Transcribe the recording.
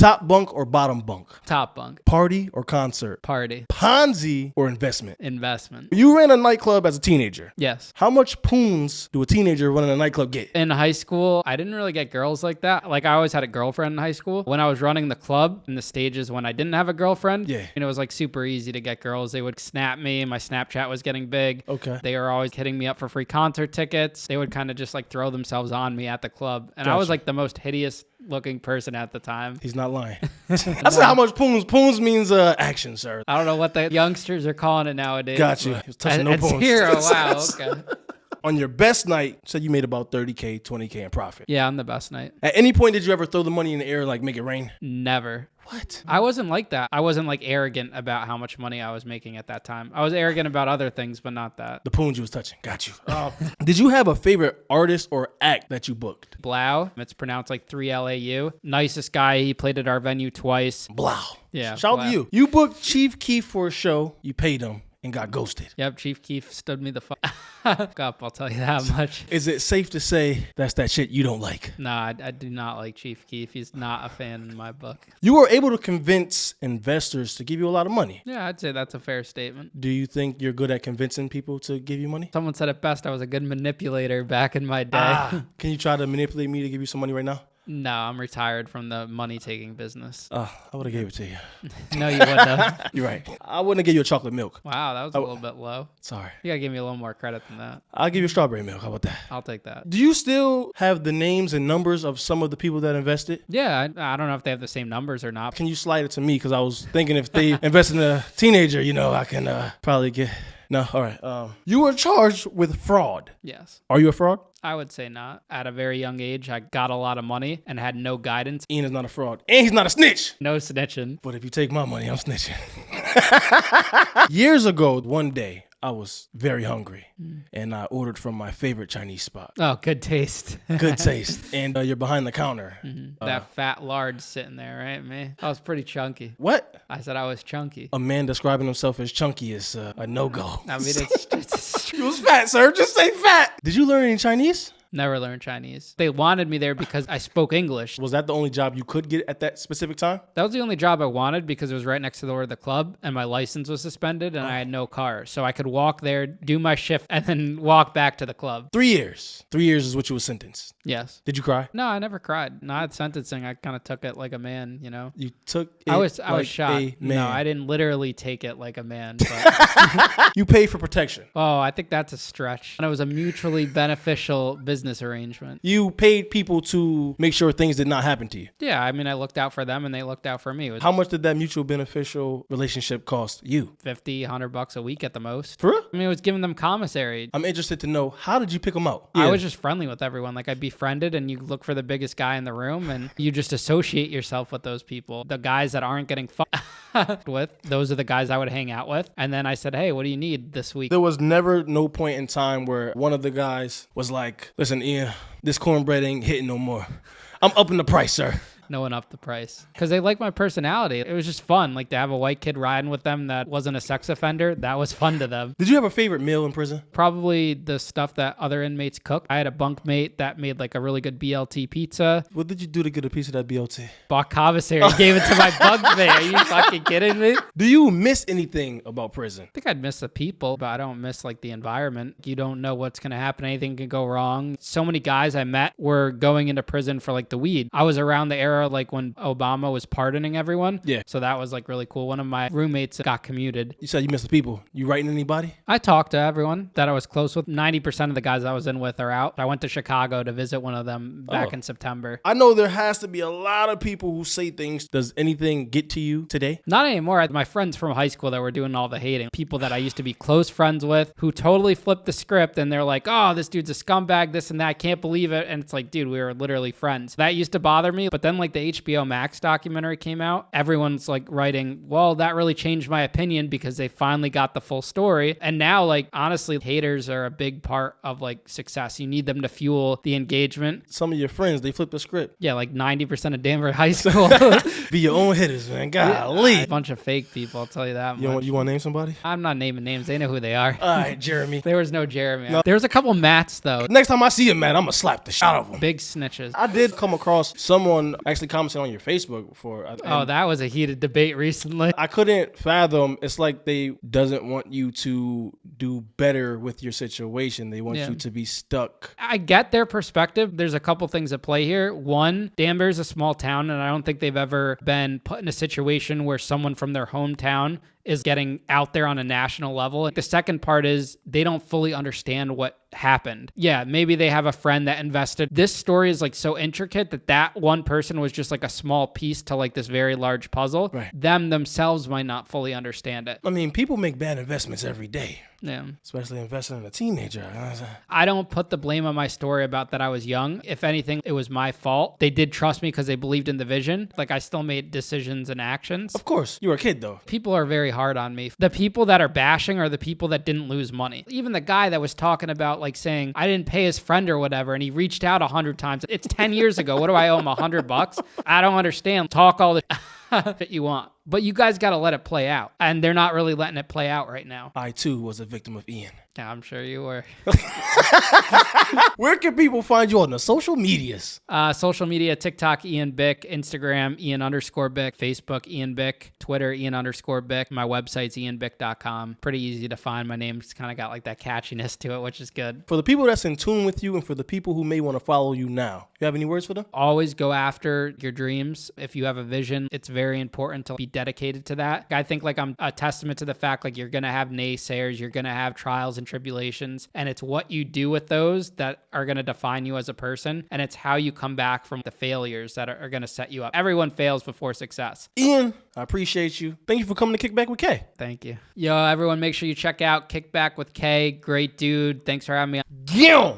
Top bunk or bottom bunk? Top bunk. Party or concert? Party. Ponzi or investment? Investment. You ran a nightclub as a teenager. Yes. How much poons do a teenager running a nightclub get? In high school, I didn't really get girls like that. Like, I always had a girlfriend in high school. When I was running the club in the stages when I didn't have a girlfriend, it was like super easy to get girls. They would snap me. My Snapchat was getting big. Okay. They were always hitting me up for free concert tickets. They would kind of just like throw themselves on me at the club. And I was like the most hideous looking person at the time. He's not lying. That's how much poons. Poons means action, sir. I don't know what the youngsters are calling it nowadays. Got you. Touching no poons. Zero. Wow. Okay. On your best night, said you made about 30K, 20K in profit. Yeah, on the best night. At any point, did you ever throw the money in the air, like make it rain? Never. What? I wasn't like that. I wasn't like arrogant about how much money I was making at that time. I was arrogant about other things, but not that. The poons you was touching. Got you. Did you have a favorite artist or act that you booked? Blau. It's pronounced like 3LAU. Nicest guy. He played at our venue twice. Blau. Yeah. Shout out to you. You booked Chief Keef for a show. You paid him and got ghosted. Yep, Chief Keef stood me the fuck up, I'll tell you that much. Is it safe to say that's that shit you don't like? Nah, I do not like Chief Keef. He's not a fan in my book. You were able to convince investors to give you a lot of money. Yeah, I'd say that's a fair statement. Do you think you're good at convincing people to give you money? Someone said it best. I was a good manipulator back in my day. Can you try to manipulate me to give you some money right now? No, I'm retired from the money-taking business. I would have gave it to you. No, you wouldn't have. You're right. I wouldn't have given you a chocolate milk. Wow, that was a little bit low. Sorry. You gotta give me a little more credit than that. I'll give you strawberry milk. How about that? I'll take that. Do you still have the names and numbers of some of the people that invested? Yeah, I don't know if they have the same numbers or not. Can you slide it to me? Because I was thinking if they invest in a teenager, I can probably get... No, all right. You were charged with fraud. Yes. Are you a fraud? I would say not. At a very young age, I got a lot of money and had no guidance. Ian is not a fraud. And he's not a snitch. No snitching. But if you take my money, I'm snitching. Years ago, one day, I was very hungry, and I ordered from my favorite Chinese spot. Oh, good taste. Good taste. And you're behind the counter. That fat large sitting there, right? Me. I was pretty chunky. What? I said I was chunky. A man describing himself as chunky is a no-go. I mean, it's You was fat, sir. Just say fat. Did you learn any Chinese? Never learned Chinese. They wanted me there because I spoke English. Was that the only job you could get at that specific time? That was the only job I wanted because it was right next to the door of the club and my license was suspended and I had no car. So I could walk there, do my shift, and then walk back to the club. 3 years. 3 years is what you were sentenced. Yes. Did you cry? No, I never cried. Not at sentencing. I kind of took it like a man, You took it I was like shocked. a man. No, I didn't literally take it like a man. But You paid for protection. oh, I think that's a stretch. And it was a mutually beneficial business arrangement. You paid people to make sure things did not happen to you. Yeah, I mean, I looked out for them and they looked out for me. It was How much did that mutual beneficial relationship cost you? $50, $100 a week at the most. For real? I mean, it was giving them commissary. I'm interested to know, how did you pick them out? I was just friendly with everyone. Like, I befriended and you look for the biggest guy in the room and you just associate yourself with those people. The guys that aren't getting fucked with, those are the guys I would hang out with. And then I said, hey, what do you need this week? There was never no point in time where one of the guys was like, listen, Ian, this cornbread ain't hitting no more. I'm upping the price, sir. No one upped the price because they like my personality. It was just fun. Like to have a white kid riding with them that wasn't a sex offender. That was fun to them. Did you have a favorite meal in prison? Probably the stuff that other inmates cook. I had a bunkmate that made like a really good BLT pizza. What did you do to get a piece of that BLT? Bought commissary and gave it to my bunkmate. Are you fucking kidding me? Do you miss anything about prison? I think I'd miss the people, but I don't miss like the environment. You don't know what's going to happen. Anything can go wrong. So many guys I met were going into prison for like the weed. I was around the era like when Obama was pardoning everyone. Yeah. So that was like really cool. One of my roommates got commuted. You said you miss the people. You writing anybody? I talked to everyone that I was close with. 90% of the guys I was in with are out. I went to Chicago to visit one of them back in September. I know there has to be a lot of people who say things. Does anything get to you today? Not anymore. My friends from high school that were doing all the hating. People that I used to be close friends with who totally flipped the script and they're like, oh, this dude's a scumbag, this and that. I can't believe it. And it's like, dude, we were literally friends. That used to bother me. But then like the HBO Max documentary came out. Everyone's like writing, well, that really changed my opinion because they finally got the full story. And now like, honestly, haters are a big part of like success. You need them to fuel the engagement. Some of your friends, they flip the script. Yeah, like 90% of Denver high school. Be your own hitters, man. Golly. A bunch of fake people, I'll tell you that much. You want to name somebody? I'm not naming names. They know who they are. All right, Jeremy. There was no Jeremy. No. There was a couple Matts, though. Next time I see a Matt, I'm going to slap the shit out of him. Big snitches. I did come across someone, I actually commented on your Facebook before. Oh, that was a heated debate recently. I couldn't fathom. It's like they doesn't want you to do better with your situation. They want you to be stuck. I get their perspective. There's a couple things at play here. One, Danbury's a small town, and I don't think they've ever been put in a situation where someone from their hometown is getting out there on a national level. The second part is they don't fully understand what happened. Yeah, maybe they have a friend that invested. This story is like so intricate that one person was just like a small piece to like this very large puzzle. Right. Them themselves might not fully understand it. I mean, people make bad investments every day. Yeah. Especially investing in a teenager. I don't put the blame on my story about that I was young. If anything, it was my fault. They did trust me because they believed in the vision. Like I still made decisions and actions. Of course. You were a kid though. People are very hard on me. The people that are bashing are the people that didn't lose money. Even the guy that was talking about like saying I didn't pay his friend or whatever, and he reached out 100 times. It's 10 years ago. What do I owe him, $100? I don't understand. Talk all the that you want. But you guys got to let it play out. And they're not really letting it play out right now. I too was a victim of Ian. Yeah, I'm sure you were. Where can people find you on the social medias? Social media, TikTok, Ian Bick, Instagram, Ian_Bick, Facebook, Ian Bick, Twitter, Ian_Bick. My website's ianbick.com. Pretty easy to find. My name's kind of got like that catchiness to it, which is good. For the people that's in tune with you and for the people who may want to follow you now, you have any words for them? Always go after your dreams. If you have a vision, it's very important to be dedicated to that. I think like I'm a testament to the fact like you're going to have naysayers, you're going to have trials and tribulations, and it's what you do with those that are going to define you as a person, and it's how you come back from the failures that are going to set you up. Everyone fails before success. Ian, I appreciate you. Thank you for coming to Kick Back with K. Thank you. Yo, everyone, make sure you check out Kick Back with K. Great dude. Thanks for having me on. Yeah.